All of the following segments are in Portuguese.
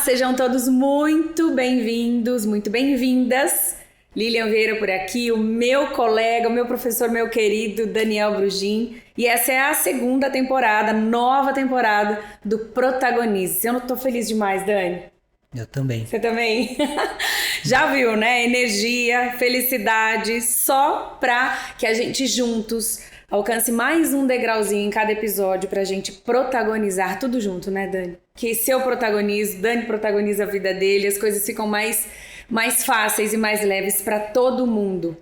Sejam todos muito bem-vindos, muito bem-vindas. Lilian Vieira por aqui, o meu colega, o meu professor, meu querido Daniel Brugin. E essa é a segunda temporada, nova temporada do Protagonize. Eu não tô feliz demais, Dani? Eu também. Você também? Já viu, né? Energia, felicidade, só pra que a gente juntos alcance mais um degrauzinho em cada episódio pra gente protagonizar tudo junto, né, Dani? Que se eu protagonizo, Dani protagoniza a vida dele, as coisas ficam mais fáceis e mais leves pra todo mundo.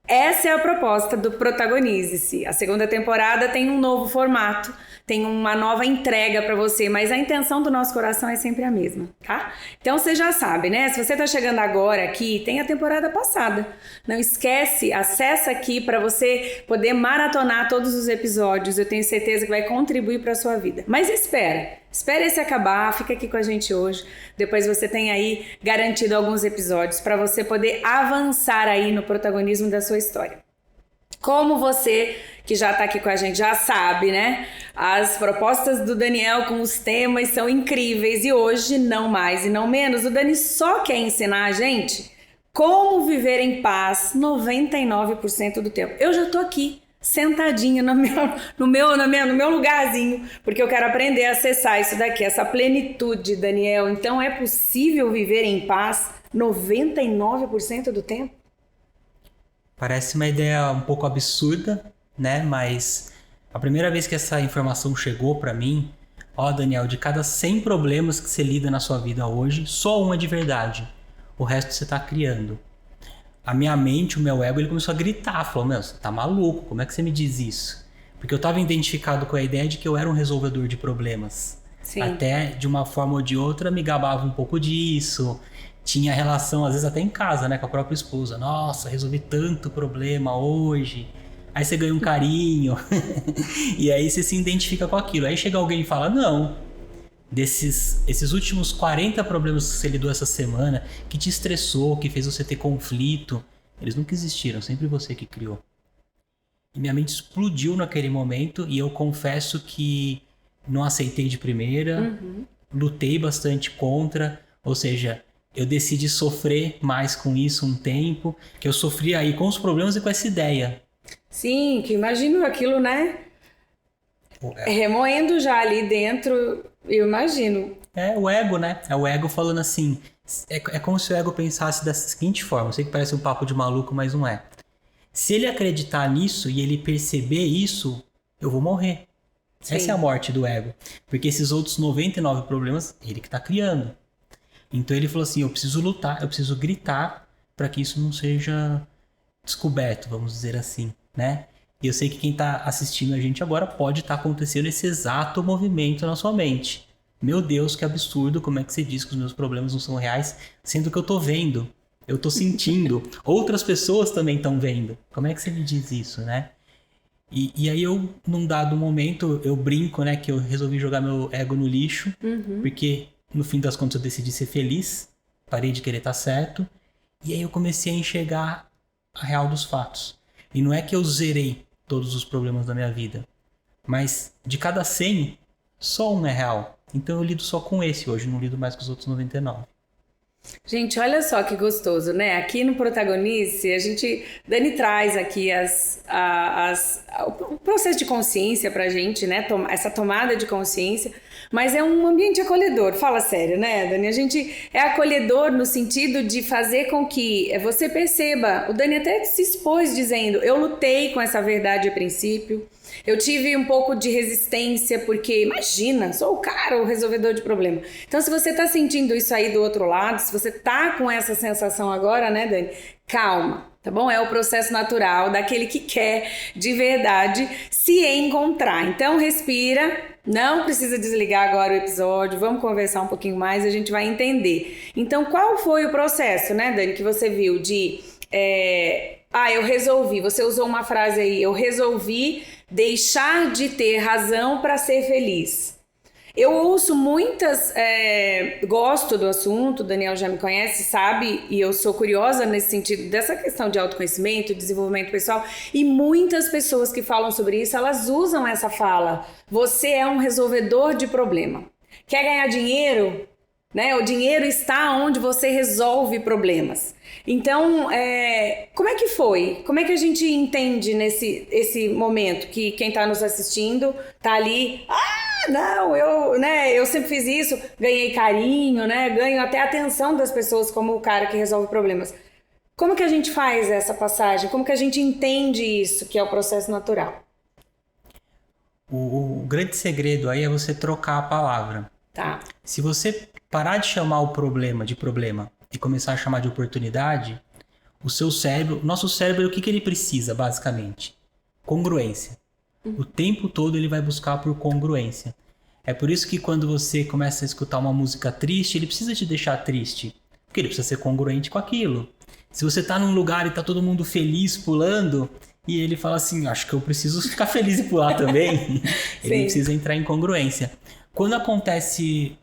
Essa é a proposta do Protagonize-se. A segunda temporada tem um novo formato, tem uma nova entrega para você, mas a intenção do nosso coração é sempre a mesma, tá? Então você já sabe, né? Se você tá chegando agora aqui, tem a temporada passada. Não esquece, acessa aqui para você poder maratonar todos os episódios. Eu tenho certeza que vai contribuir para a sua vida. Mas espera esse acabar, fica aqui com a gente hoje. Depois você tem aí garantido alguns episódios para você poder avançar aí no protagonismo da sua história. Como você que já tá aqui com a gente já sabe, né? As propostas do Daniel com os temas são incríveis e hoje, não mais e não menos, o Dani só quer ensinar a gente como viver em paz 99% do tempo. Eu já tô aqui sentadinha no meu lugarzinho, porque eu quero aprender a acessar isso daqui, essa plenitude, Daniel. Então é possível viver em paz 99% do tempo? Parece uma ideia um pouco absurda, né? Mas a primeira vez que essa informação chegou pra mim, Daniel, de cada 100 problemas que você lida na sua vida hoje, só um é de verdade. O resto você tá criando. A minha mente, o meu ego, ele começou a gritar, falou, meu, você tá maluco, como é que você me diz isso? Porque eu tava identificado com a ideia de que eu era um resolvedor de problemas. Sim. Até, de uma forma ou de outra, me gabava um pouco disso. Tinha relação, às vezes até em casa, né, com a própria esposa. Nossa, resolvi tanto problema hoje. Aí você ganha um carinho. E aí você se identifica com aquilo. Aí chega alguém e fala, não, esses últimos 40 problemas que você lidou essa semana, que te estressou, que fez você ter conflito, eles nunca existiram, sempre você que criou. E minha mente explodiu naquele momento e eu confesso que não aceitei de primeira, lutei bastante contra, ou seja, eu decidi sofrer mais com isso um tempo, que eu sofri aí com os problemas e com essa ideia. Sim, que imagino aquilo, né? Remoendo já ali dentro, eu imagino. É o ego, né? É o ego falando assim. É como se o ego pensasse dessa seguinte forma. Eu sei que parece um papo de maluco, mas não é. Se ele acreditar nisso e ele perceber isso, eu vou morrer. Sim. Essa é a morte do ego. Porque esses outros 99 problemas, ele que tá criando. Então ele falou assim, eu preciso lutar, eu preciso gritar para que isso não seja descoberto, vamos dizer assim, né? E eu sei que quem tá assistindo a gente agora pode estar acontecendo esse exato movimento na sua mente. Meu Deus, que absurdo, como é que você diz que os meus problemas não são reais, sendo que eu tô vendo, eu tô sentindo, outras pessoas também estão vendo. Como é que você me diz isso, né? E aí eu, num dado momento, eu brinco, né, que eu resolvi jogar meu ego no lixo, porque no fim das contas eu decidi ser feliz, parei de querer estar certo, e aí eu comecei a enxergar a real dos fatos. E não é que eu zerei todos os problemas da minha vida, mas de cada 100, só um é real. Então eu lido só com esse hoje, não lido mais com os outros 99. Gente, olha só que gostoso, né? Aqui no Protagonize, Dani traz aqui o processo de consciência pra gente, né? Essa tomada de consciência, mas é um ambiente acolhedor. Fala sério, né, Dani? A gente é acolhedor no sentido de fazer com que você perceba. O Dani até se expôs dizendo, eu lutei com essa verdade a princípio, eu tive um pouco de resistência, porque imagina, sou o resolvedor de problema. Então, se você tá sentindo isso aí do outro lado, se você tá com essa sensação agora, né, Dani? Calma, tá bom? É o processo natural daquele que quer de verdade se encontrar. Então, respira, não precisa desligar agora o episódio, vamos conversar um pouquinho mais e a gente vai entender. Então, qual foi o processo, né, Dani, que você viu de... eu resolvi, você usou uma frase aí, eu resolvi deixar de ter razão para ser feliz. Eu ouço muitas, gosto do assunto, o Daniel já me conhece, sabe, e eu sou curiosa nesse sentido dessa questão de autoconhecimento, desenvolvimento pessoal, e muitas pessoas que falam sobre isso, elas usam essa fala, você é um resolvedor de problema. Quer ganhar dinheiro? né? O dinheiro está onde você resolve problemas. Então, como é que foi? Como é que a gente entende esse momento que quem está nos assistindo está ali, não, eu sempre fiz isso, ganhei carinho, né? Ganho até a atenção das pessoas como o cara que resolve problemas. Como que a gente faz essa passagem? Como que a gente entende isso, que é o processo natural? O grande segredo aí é você trocar a palavra. Tá. Se você parar de chamar o problema de problema e começar a chamar de oportunidade, nosso cérebro, o que ele precisa, basicamente? Congruência. O tempo todo ele vai buscar por congruência. É por isso que quando você começa a escutar uma música triste, ele precisa te deixar triste. Porque ele precisa ser congruente com aquilo. Se você tá num lugar e tá todo mundo feliz pulando, e ele fala assim, acho que eu preciso ficar feliz e pular também, ele precisa entrar em congruência. Quando acontece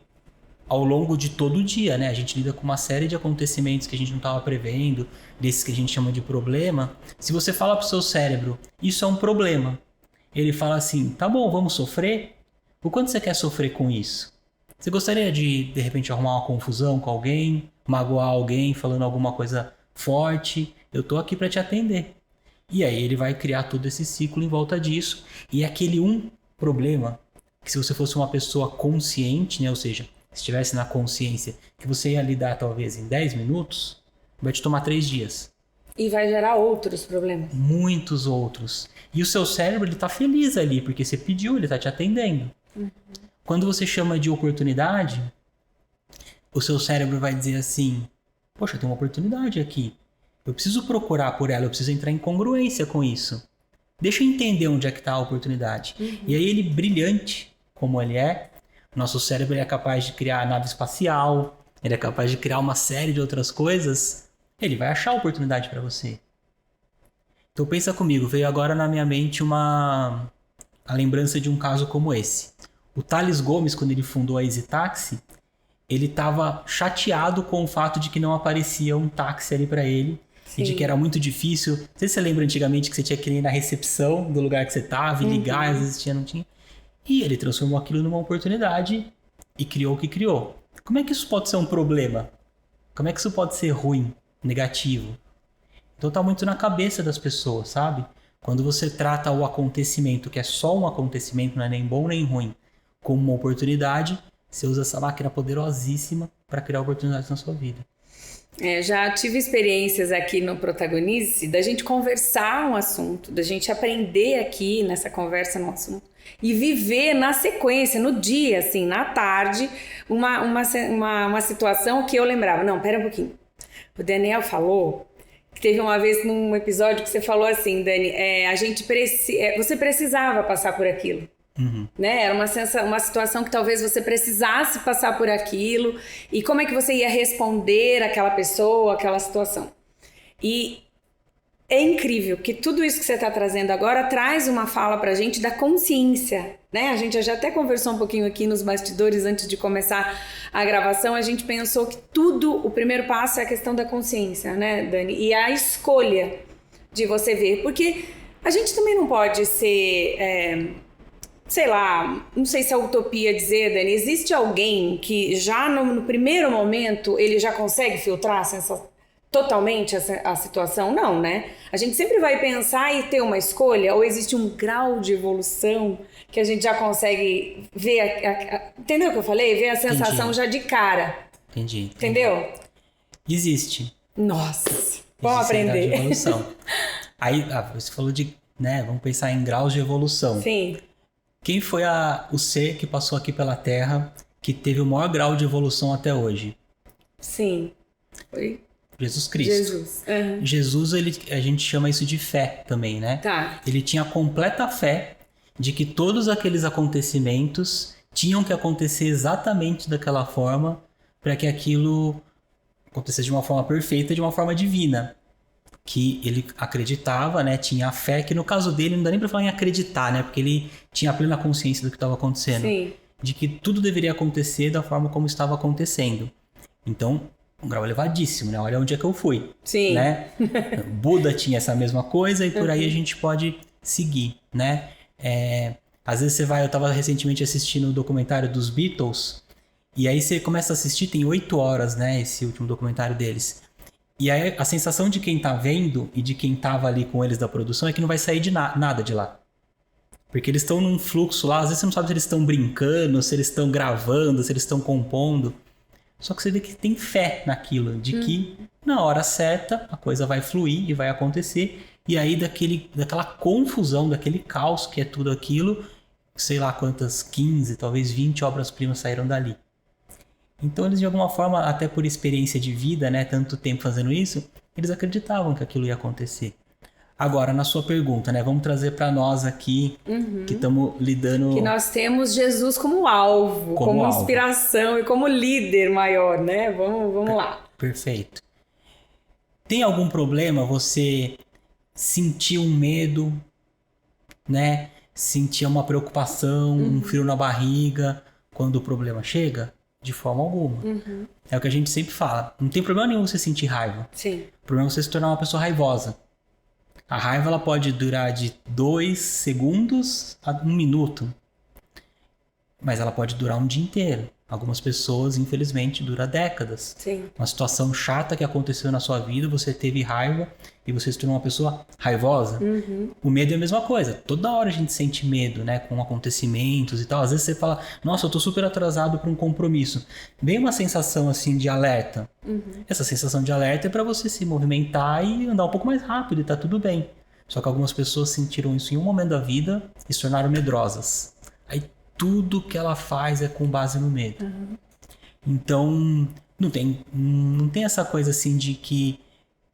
ao longo de todo o dia, né? A gente lida com uma série de acontecimentos que a gente não estava prevendo, desses que a gente chama de problema. Se você fala pro seu cérebro, isso é um problema, ele fala assim, tá bom, vamos sofrer? O quanto você quer sofrer com isso? Você gostaria de repente, arrumar uma confusão com alguém, magoar alguém, falando alguma coisa forte? Eu tô aqui para te atender. E aí ele vai criar todo esse ciclo em volta disso. E aquele um problema, que se você fosse uma pessoa consciente, né? Ou seja, se estivesse na consciência que você ia lidar talvez em 10 minutos, vai te tomar 3 dias. E vai gerar outros problemas. Muitos outros. E o seu cérebro, ele tá feliz ali, porque você pediu, ele tá te atendendo. Quando você chama de oportunidade, o seu cérebro vai dizer assim, poxa, tem uma oportunidade aqui. Eu preciso procurar por ela, eu preciso entrar em congruência com isso. Deixa eu entender onde é que está a oportunidade. E aí ele, brilhante como ele é, nosso cérebro ele é capaz de criar nave espacial, ele é capaz de criar uma série de outras coisas, ele vai achar a oportunidade para você. Então pensa comigo, veio agora na minha mente a lembrança de um caso como esse. O Thales Gomes, quando ele fundou a Easy Taxi, ele estava chateado com o fato de que não aparecia um táxi ali para ele. Sim. E de que era muito difícil. Não sei se você lembra antigamente que você tinha que ir na recepção do lugar que você estava e ligar, às vezes não tinha. E ele transformou aquilo numa oportunidade e criou o que criou. Como é que isso pode ser um problema? Como é que isso pode ser ruim, negativo? Então tá muito na cabeça das pessoas, sabe? Quando você trata o acontecimento, que é só um acontecimento, não é nem bom nem ruim, como uma oportunidade, você usa essa máquina poderosíssima para criar oportunidades na sua vida. Já tive experiências aqui no Protagonize da gente conversar um assunto, da gente aprender aqui nessa conversa no assunto e viver na sequência, no dia, assim, na tarde, uma situação que eu lembrava. Não, pera um pouquinho. O Daniel falou que teve uma vez num episódio que você falou assim, Dani, você precisava passar por aquilo. Né? Era uma situação que talvez você precisasse passar por aquilo e como é que você ia responder aquela pessoa, aquela situação. E é incrível que tudo isso que você está trazendo agora traz uma fala pra gente da consciência, né? A gente já até conversou um pouquinho aqui nos bastidores antes de começar a gravação, a gente pensou que o primeiro passo é a questão da consciência, né, Dani? E a escolha de você ver, porque a gente também não pode ser... sei lá, não sei se é utopia dizer, Dani, existe alguém que já no primeiro momento ele já consegue filtrar totalmente a situação? Não, né? A gente sempre vai pensar e ter uma escolha, ou existe um grau de evolução que a gente já consegue ver, entendeu o que eu falei? Ver a sensação já de cara. Entendi. Entendeu? Existe. Nossa, vamos aprender. Grau de evolução. Aí, você falou de, né, vamos pensar em graus de evolução. Sim. Quem foi o ser que passou aqui pela Terra que teve o maior grau de evolução até hoje? Sim. Foi Jesus Cristo. Jesus. Uhum. Jesus, a gente chama isso de fé também, né? Tá. Ele tinha completa fé de que todos aqueles acontecimentos tinham que acontecer exatamente daquela forma para que aquilo acontecesse de uma forma perfeita, de uma forma divina. Que ele acreditava, né? Tinha a fé, que no caso dele não dá nem pra falar em acreditar, né? Porque ele tinha a plena consciência do que estava acontecendo. Sim. De que tudo deveria acontecer da forma como estava acontecendo. Então, um grau elevadíssimo, né? Olha onde é que eu fui. Sim. Né? Buda tinha essa mesma coisa e por aí a gente pode seguir, né? Às vezes eu tava recentemente assistindo o documentário dos Beatles E aí você começa a assistir, tem 8 horas, né, esse último documentário deles. E aí a sensação de quem tá vendo e de quem tava ali com eles da produção é que não vai sair de nada de lá. Porque eles estão num fluxo lá, às vezes você não sabe se eles estão brincando, se eles estão gravando, se eles estão compondo. Só que você vê que tem fé naquilo, de que na hora certa a coisa vai fluir e vai acontecer. E aí daquela confusão, daquele caos que é tudo aquilo, sei lá quantas 15, talvez 20 obras-primas saíram dali. Então eles de alguma forma, até por experiência de vida, né, tanto tempo fazendo isso, eles acreditavam que aquilo ia acontecer. Agora, na sua pergunta, né, vamos trazer para nós aqui, que estamos lidando... Que nós temos Jesus como alvo, como inspiração e como líder maior, né? Vamos lá. Perfeito. Tem algum problema você sentir um medo, né? Sentir uma preocupação, um frio na barriga quando o problema chega? De forma alguma. É o que a gente sempre fala. Não tem problema nenhum você sentir raiva. Sim. O problema é você se tornar uma pessoa raivosa. A raiva ela pode durar de 2 segundos a 1 minuto. Mas ela pode durar um dia inteiro. Algumas pessoas, infelizmente, dura décadas. Sim. Uma situação chata que aconteceu na sua vida, você teve raiva e você se tornou uma pessoa raivosa. O medo é a mesma coisa. Toda hora a gente sente medo, né? Com acontecimentos e tal. Às vezes você fala, nossa, eu tô super atrasado para um compromisso. Vem uma sensação assim de alerta. Essa sensação de alerta é para você se movimentar e andar um pouco mais rápido e tá tudo bem. Só que algumas pessoas sentiram isso em um momento da vida e se tornaram medrosas. Aí tudo que ela faz é com base no medo. Então, não tem essa coisa assim de que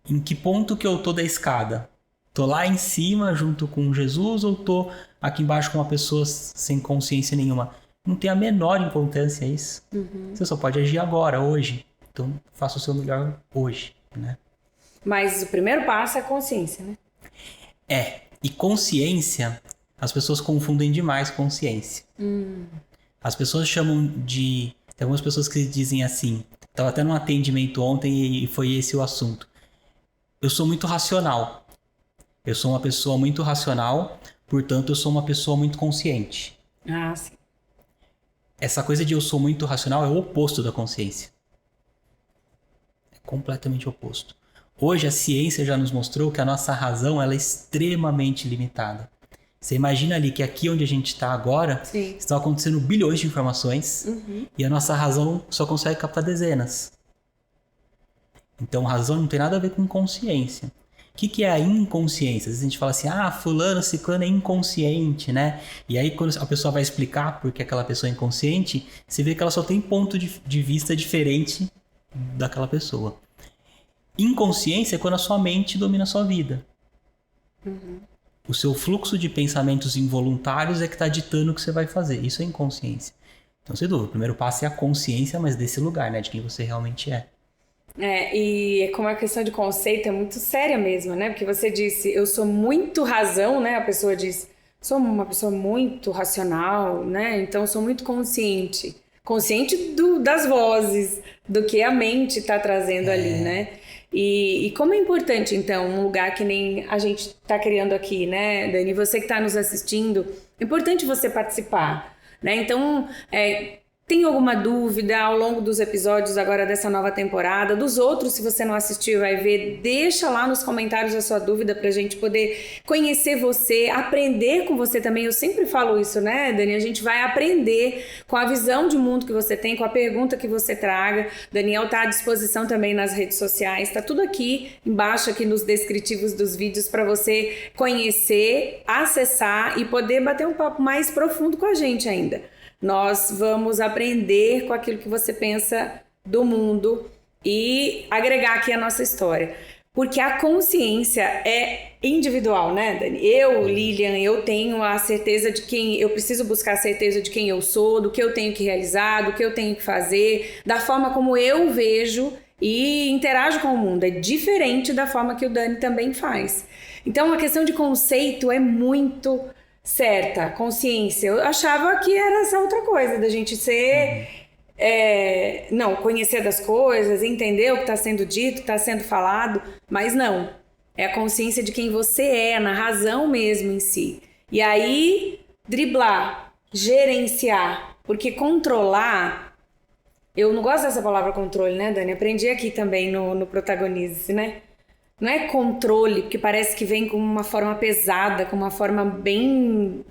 em que ponto que eu tô da escada? Tô lá em cima junto com Jesus ou tô aqui embaixo com uma pessoa sem consciência nenhuma? Não tem a menor importância isso. Você só pode agir agora, hoje. Então, faça o seu melhor hoje, né? Mas o primeiro passo é a consciência, né? E consciência... As pessoas confundem demais consciência. As pessoas chamam de... Tem algumas pessoas que dizem assim... Estava até num atendimento ontem e foi esse o assunto. Eu sou muito racional. Eu sou uma pessoa muito racional, portanto eu sou uma pessoa muito consciente. Ah, sim. Essa coisa de eu sou muito racional é o oposto da consciência. É completamente oposto. Hoje a ciência já nos mostrou que a nossa razão ela é extremamente limitada. Você imagina ali que aqui onde a gente está agora, estão acontecendo bilhões de informações e a nossa razão só consegue captar dezenas. Então razão não tem nada a ver com consciência. O que é a inconsciência? Às vezes a gente fala assim, fulano, ciclano é inconsciente, né? E aí quando a pessoa vai explicar por que aquela pessoa é inconsciente, você vê que ela só tem ponto de vista diferente daquela pessoa. Inconsciência é quando a sua mente domina a sua vida. O seu fluxo de pensamentos involuntários é que está ditando o que você vai fazer. Isso é inconsciência. Então, sem dúvida, o primeiro passo é a consciência, mas desse lugar, né? De quem você realmente é. E como a questão de conceito é muito séria mesmo, né? Porque você disse, eu sou muito razão, né? A pessoa diz, sou uma pessoa muito racional, né? Então, eu sou muito consciente. Consciente das vozes, do que a mente está trazendo ali, né? E como é importante, então, um lugar que nem a gente está criando aqui, né, Dani? Você que está nos assistindo, é importante você participar, né? Então, tem alguma dúvida ao longo dos episódios agora dessa nova temporada? Dos outros, se você não assistiu, vai ver, deixa lá nos comentários a sua dúvida pra gente poder conhecer você, aprender com você também. Eu sempre falo isso, né, Dani? A gente vai aprender com a visão de mundo que você tem, com a pergunta que você traga. Daniel tá à disposição também nas redes sociais, tá tudo aqui embaixo, aqui nos descritivos dos vídeos para você conhecer, acessar e poder bater um papo mais profundo com a gente ainda. Nós vamos aprender com aquilo que você pensa do mundo e agregar aqui a nossa história. Porque a consciência é individual, né, Dani? Eu, Lilian, eu tenho a certeza de quem... Eu preciso buscar a certeza de quem eu sou, do que eu tenho que realizar, do que eu tenho que fazer, da forma como eu vejo e interajo com o mundo. É diferente da forma que o Dani também faz. Então, a questão de conceito é muito... certa, consciência. Eu achava que era essa outra coisa, da gente ser... não, conhecer das coisas, entender o que está sendo dito, o que está sendo falado, mas não. É a consciência de quem você é, na razão mesmo em si. E aí, driblar, gerenciar, porque controlar Eu não gosto dessa palavra controle, né, Dani? Aprendi aqui também no Protagonize, né? Não é controle, porque parece que vem com uma forma pesada, com uma forma bem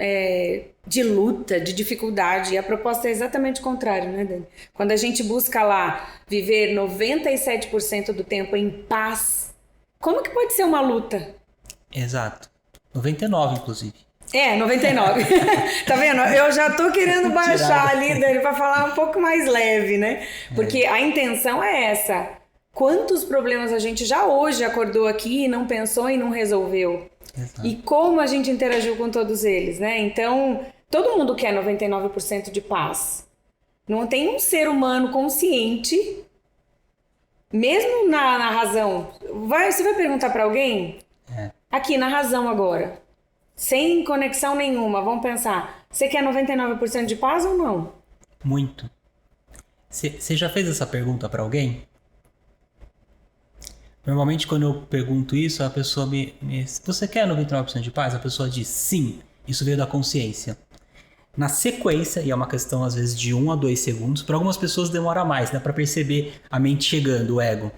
de luta, de dificuldade. E a proposta é exatamente o contrário, né, Dani? Quando a gente busca lá viver 97% do tempo em paz, como que pode ser uma luta? Exato. 99, inclusive. 99. Tá vendo? Eu já tô querendo baixar ali, Dani, pra falar um pouco mais leve, né? Porque a intenção é essa. Quantos problemas a gente já hoje acordou aqui e não pensou e não resolveu? Exato. E como a gente interagiu com todos eles, né? Então, todo mundo quer 99% de paz. Não tem um ser humano consciente, mesmo na razão. Você vai perguntar pra alguém? Aqui, na razão agora. Sem conexão nenhuma, vamos pensar. Você quer 99% de paz ou não? Muito. Você já fez essa pergunta pra alguém? Normalmente, quando eu pergunto isso, a pessoa você quer 99% de paz? A pessoa diz sim. Isso veio da consciência. Na sequência, e é uma questão às vezes de 1 a 2 segundos, para algumas pessoas demora mais, né? Para perceber a mente chegando, o ego.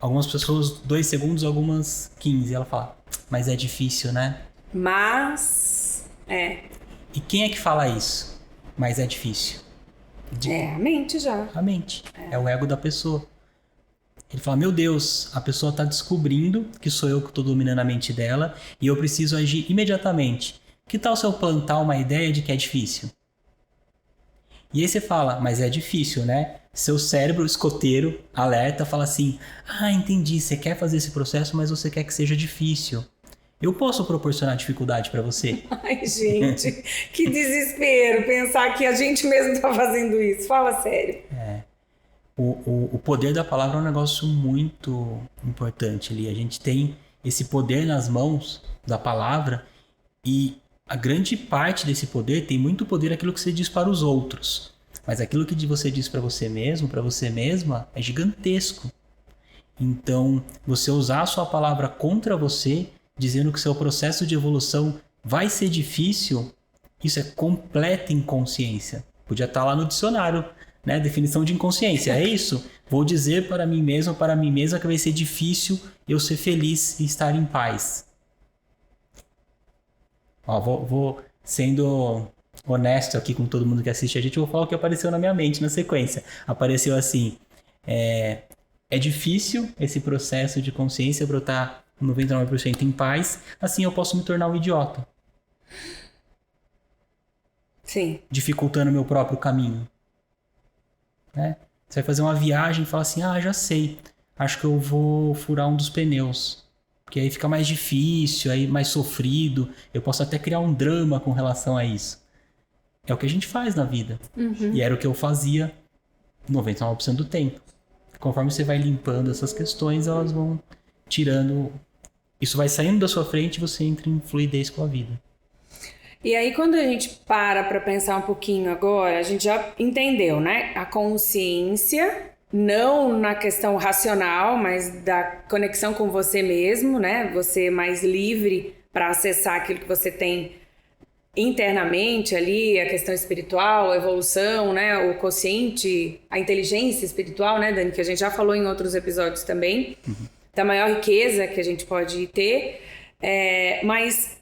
Algumas pessoas 2 segundos, algumas 15. Ela fala, mas é difícil, né? Mas, E quem é que fala isso? Mas é difícil. a mente já. A mente. É o ego da pessoa. Ele fala, meu Deus, a pessoa está descobrindo que sou eu que estou dominando a mente dela e eu preciso agir imediatamente. Que tal se eu plantar uma ideia de que é difícil? E aí você fala, mas é difícil, né? Seu cérebro escoteiro, alerta, fala assim, entendi, você quer fazer esse processo, mas você quer que seja difícil. Eu posso proporcionar dificuldade para você? Ai, gente, que desespero pensar que a gente mesmo tá fazendo isso. Fala sério. O poder da palavra é um negócio muito importante ali. A gente tem esse poder nas mãos da palavra e a grande parte desse poder tem muito poder aquilo que você diz para os outros. Mas aquilo que você diz para você mesmo, para você mesma, é gigantesco. Então, você usar a sua palavra contra você, dizendo que seu processo de evolução vai ser difícil, isso é completa inconsciência. Podia estar lá no dicionário, né? Definição de inconsciência, é isso? Vou dizer para mim mesmo, para mim mesma, que vai ser difícil eu ser feliz e estar em paz. Ó, vou sendo honesto aqui com todo mundo que assiste a gente, vou falar o que apareceu na minha mente na sequência. Apareceu assim, é difícil esse processo de consciência para eu estar 99% em paz, assim eu posso me tornar um idiota. Sim. Dificultando o meu próprio caminho. Né? Você vai fazer uma viagem e fala assim, já sei, acho que eu vou furar um dos pneus. Porque aí fica mais difícil, aí mais sofrido. Eu posso até criar um drama com relação a isso. É o que a gente faz na vida. Uhum. E era o que eu fazia 99% do tempo. Conforme você vai limpando essas questões, elas vão tirando... Isso vai saindo da sua frente e você entra em fluidez com a vida. E aí, quando a gente para pensar um pouquinho agora, a gente já entendeu, né? A consciência, não na questão racional, mas da conexão com você mesmo, né? Você mais livre para acessar aquilo que você tem internamente ali, a questão espiritual, a evolução, né? O consciente, a inteligência espiritual, né, Dani? Que a gente já falou em outros episódios também, da maior riqueza que a gente pode ter. Mas...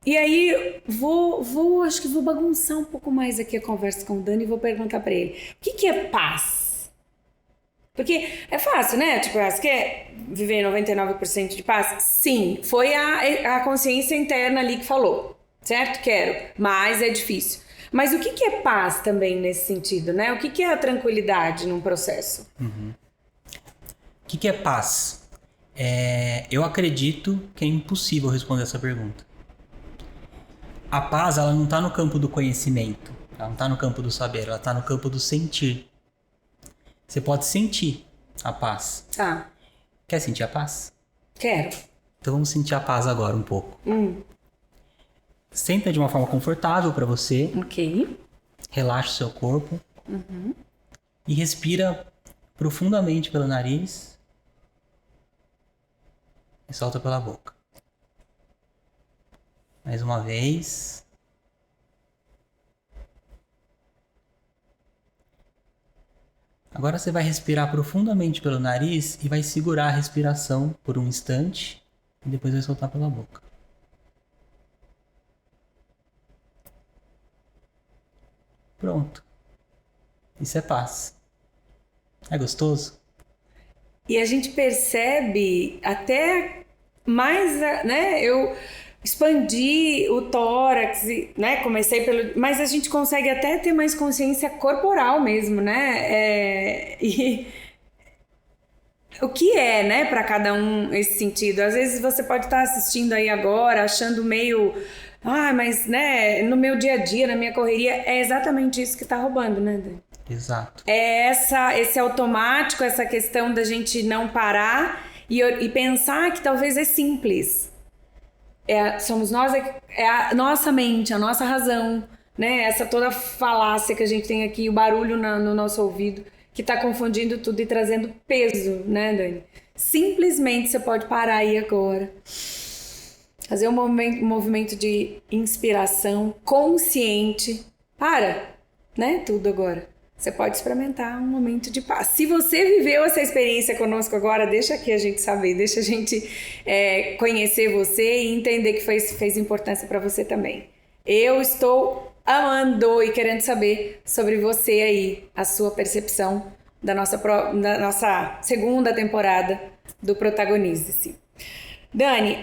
E aí, acho que vou bagunçar um pouco mais aqui a conversa com o Dani e vou perguntar pra ele. O que é paz? Porque é fácil, né? Tipo, você quer viver 99% de paz? Sim, foi a consciência interna ali que falou, certo? Quero, mas é difícil. Mas o que é paz também nesse sentido, né? O que é a tranquilidade num processo? O que é paz? Eu acredito que é impossível responder essa pergunta. A paz, ela não está no campo do conhecimento, ela não está no campo do saber, ela está no campo do sentir. Você pode sentir a paz. Tá. Quer sentir a paz? Quero. Então vamos sentir a paz agora um pouco. Senta de uma forma confortável para você. Ok. Relaxa o seu corpo. E respira profundamente pelo nariz. E solta pela boca. Mais uma vez. Agora você vai respirar profundamente pelo nariz e vai segurar a respiração por um instante e depois vai soltar pela boca. Pronto. Isso é paz. É gostoso? E a gente percebe até mais, né? Eu expandi o tórax, né? Comecei pelo... Mas a gente consegue até ter mais consciência corporal mesmo, né? E o que é, né, para cada um esse sentido? Às vezes você pode estar assistindo aí agora, achando meio... mas, né, no meu dia a dia, na minha correria, é exatamente isso que tá roubando, né, Dani? Exato. É esse automático, essa questão da gente não parar e pensar que talvez é simples. Somos nós, é a nossa mente, a nossa razão, né? Essa toda falácia que a gente tem aqui, o barulho no nosso ouvido, que está confundindo tudo e trazendo peso, né, Dani? Simplesmente você pode parar aí agora. Fazer um movimento de inspiração consciente. Para, né? Tudo agora. Você pode experimentar um momento de paz. Se você viveu essa experiência conosco agora, deixa aqui a gente saber, deixa a gente conhecer você e entender que fez importância para você também. Eu estou amando e querendo saber sobre você aí, a sua percepção da nossa segunda temporada do Protagonize-se. Dani,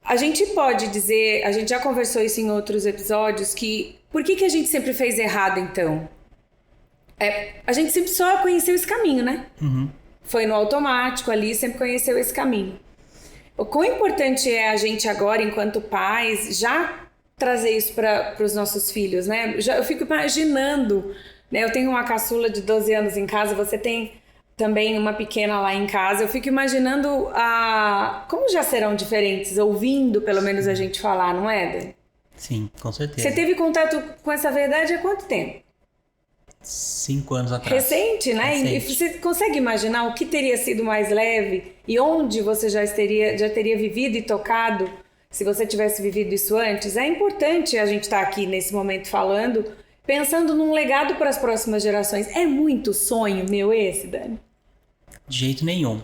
a gente pode dizer, a gente já conversou isso em outros episódios, que por que a gente sempre fez errado então? A gente sempre só conheceu esse caminho, né? Uhum. Foi no automático ali, sempre conheceu esse caminho. O quão importante é a gente agora, enquanto pais, já trazer isso para os nossos filhos, né? Eu fico imaginando, né? Eu tenho uma caçula de 12 anos em casa, você tem também uma pequena lá em casa. Eu fico imaginando como já serão diferentes, ouvindo pelo menos a gente falar, não é, Dani? Sim, com certeza. Você teve contato com essa verdade há quanto tempo? 5 anos atrás. Recente, né? Recente. E você consegue imaginar o que teria sido mais leve e onde você já teria vivido e tocado se você tivesse vivido isso antes? É importante a gente estar aqui nesse momento falando, pensando num legado para as próximas gerações. É muito sonho meu esse, Dani? De jeito nenhum.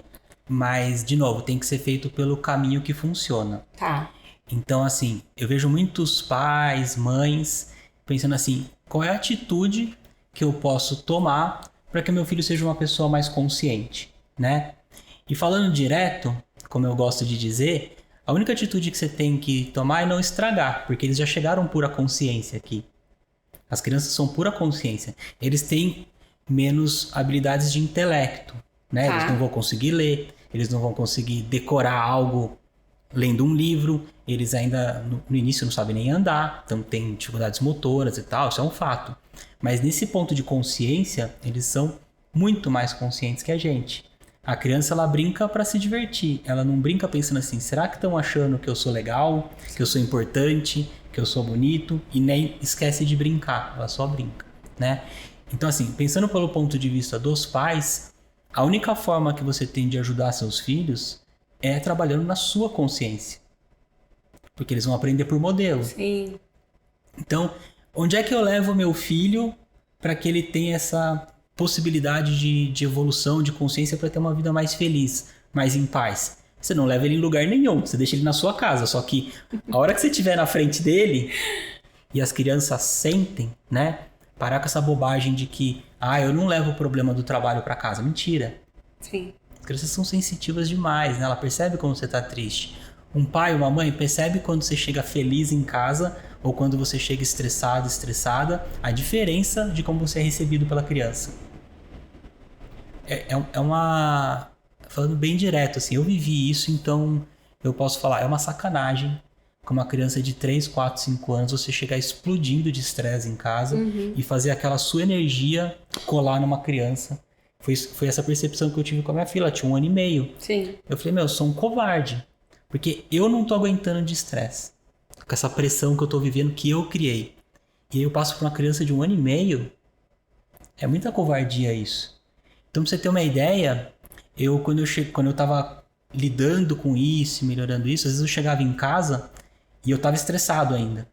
Mas, de novo, tem que ser feito pelo caminho que funciona. Tá. Então, assim, eu vejo muitos pais, mães, pensando assim, qual é a atitude que eu posso tomar para que meu filho seja uma pessoa mais consciente, né? E falando direto, como eu gosto de dizer, a única atitude que você tem que tomar é não estragar, porque eles já chegaram pura consciência aqui. As crianças são pura consciência. Eles têm menos habilidades de intelecto, né? Tá. Eles não vão conseguir ler, eles não vão conseguir decorar algo lendo um livro, eles ainda no início não sabem nem andar, então tem dificuldades motoras e tal, isso é um fato. Mas nesse ponto de consciência, eles são muito mais conscientes que a gente. A criança, ela brinca para se divertir, ela não brinca pensando assim, será que estão achando que eu sou legal, que eu sou importante, que eu sou bonito, e nem esquece de brincar, ela só brinca, né? Então assim, pensando pelo ponto de vista dos pais, a única forma que você tem de ajudar seus filhos é trabalhando na sua consciência. Porque eles vão aprender por modelo. Sim. Então, onde é que eu levo meu filho para que ele tenha essa possibilidade de evolução, de consciência para ter uma vida mais feliz, mais em paz? Você não leva ele em lugar nenhum, você deixa ele na sua casa. Só que a hora que você estiver na frente dele e as crianças sentem, né? Parar com essa bobagem de que, eu não levo o problema do trabalho para casa. Mentira. Sim. As crianças são sensitivas demais, né? Ela percebe quando você tá triste. Um pai, uma mãe, percebe quando você chega feliz em casa ou quando você chega estressado, estressada, a diferença de como você é recebido pela criança. É uma... Falando bem direto, assim, eu vivi isso, então eu posso falar, é uma sacanagem com uma criança de 3, 4, 5 anos você chegar explodindo de estresse em casa e fazer aquela sua energia colar numa criança. Foi essa percepção que eu tive com a minha filha, ela tinha 1 ano e meio. Sim. Eu falei, eu sou um covarde, porque eu não tô aguentando de estresse, com essa pressão que eu tô vivendo, que eu criei. E aí eu passo pra uma criança de 1 ano e meio, é muita covardia isso. Então pra você ter uma ideia, quando eu tava lidando com isso, melhorando isso, às vezes eu chegava em casa e eu tava estressado ainda.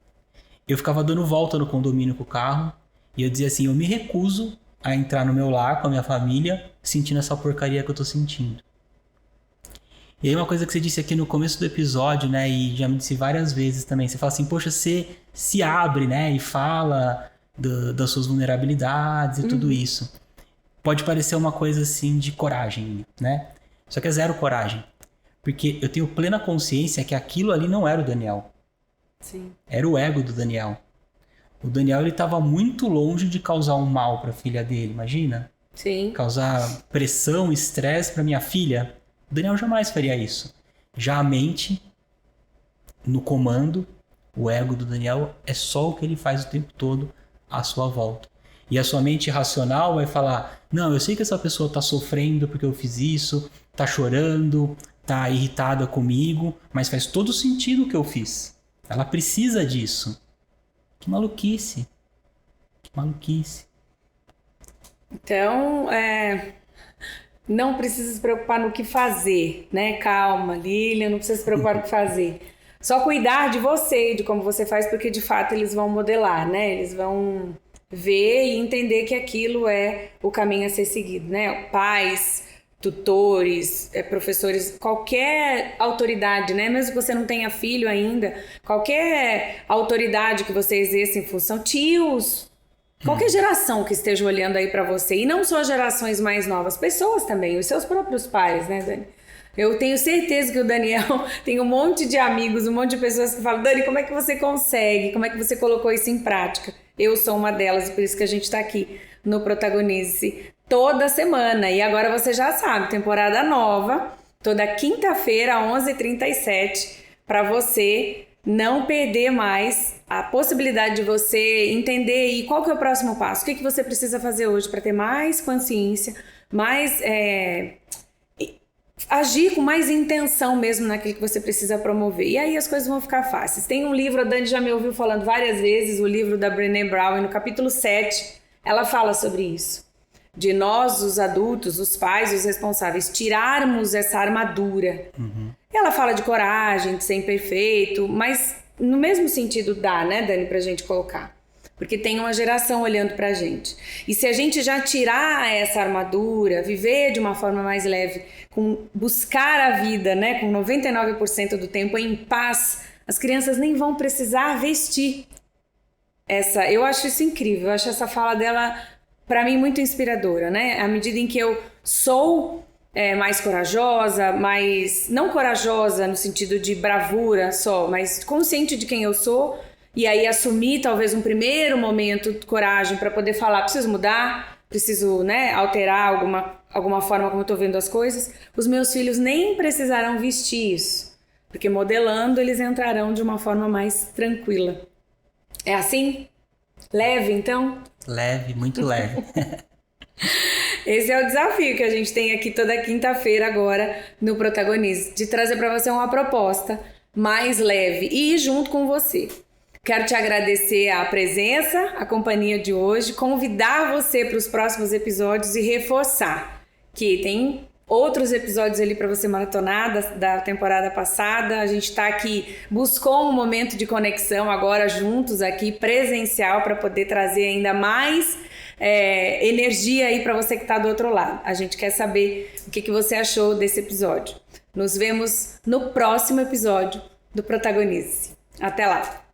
Eu ficava dando volta no condomínio com o carro e eu dizia assim, eu me recuso a entrar no meu lar com a minha família, sentindo essa porcaria que eu tô sentindo. E aí uma coisa que você disse aqui no começo do episódio, né, e já me disse várias vezes também, você fala assim, poxa, você se abre, né, e fala das suas vulnerabilidades e tudo isso. Pode parecer uma coisa assim de coragem, né? Só que é zero coragem. Porque eu tenho plena consciência que aquilo ali não era o Daniel. Sim. Era o ego do Daniel. O Daniel, ele estava muito longe de causar um mal para a filha dele, imagina? Sim. Causar pressão, estresse para minha filha. O Daniel jamais faria isso. Já a mente, no comando, o ego do Daniel é só o que ele faz o tempo todo à sua volta. E a sua mente racional vai falar, não, eu sei que essa pessoa está sofrendo porque eu fiz isso, está chorando, está irritada comigo, mas faz todo sentido o que eu fiz. Ela precisa disso. Que maluquice. Que maluquice. Então, não precisa se preocupar no que fazer, né? Calma, Lilian, não precisa se preocupar no que fazer. Só cuidar de você, de como você faz, porque de fato eles vão modelar, né? Eles vão ver e entender que aquilo é o caminho a ser seguido, né? Pais, tutores, professores, qualquer autoridade, né? Mesmo que você não tenha filho ainda, qualquer autoridade que você exerça em função, tios, qualquer geração que esteja olhando aí para você, e não só gerações mais novas, pessoas também, os seus próprios pais, né, Dani? Eu tenho certeza que o Daniel tem um monte de amigos, um monte de pessoas que falam, Dani, como é que você consegue? Como é que você colocou isso em prática? Eu sou uma delas, por isso que a gente está aqui no Protagonize toda semana. E agora você já sabe, temporada nova, toda quinta-feira, 11h37, para você não perder mais a possibilidade de você entender e qual que é o próximo passo. O que você precisa fazer hoje para ter mais consciência, mais... agir com mais intenção mesmo naquilo que você precisa promover. E aí as coisas vão ficar fáceis. Tem um livro, a Dani já me ouviu falando várias vezes, o livro da Brené Brown, e no capítulo 7, ela fala sobre isso. De nós, os adultos, os pais, os responsáveis, tirarmos essa armadura. Ela fala de coragem, de ser imperfeito, mas no mesmo sentido dá, né, Dani, pra gente colocar. Porque tem uma geração olhando pra gente. E se a gente já tirar essa armadura, viver de uma forma mais leve, buscar a vida, né, com 99% do tempo em paz, as crianças nem vão precisar vestir. Eu acho isso incrível, eu acho essa fala dela, pra mim, muito inspiradora, né? À medida em que eu sou mais corajosa, não corajosa no sentido de bravura só, mas consciente de quem eu sou, e aí assumir talvez um primeiro momento de coragem para poder falar, preciso mudar, preciso, né, alterar alguma forma como eu tô vendo as coisas, os meus filhos nem precisarão vestir isso, porque modelando eles entrarão de uma forma mais tranquila. É assim? Leve, então? Leve, muito leve. Esse é o desafio que a gente tem aqui toda quinta-feira agora no Protagonize, de trazer para você uma proposta mais leve e ir junto com você. Quero te agradecer a presença, a companhia de hoje, convidar você para os próximos episódios e reforçar que tem outros episódios ali para você maratonar da temporada passada. A gente está aqui, buscou um momento de conexão agora juntos aqui, presencial, para poder trazer ainda mais energia aí para você que está do outro lado. A gente quer saber o que você achou desse episódio. Nos vemos no próximo episódio do Protagonize. Até lá!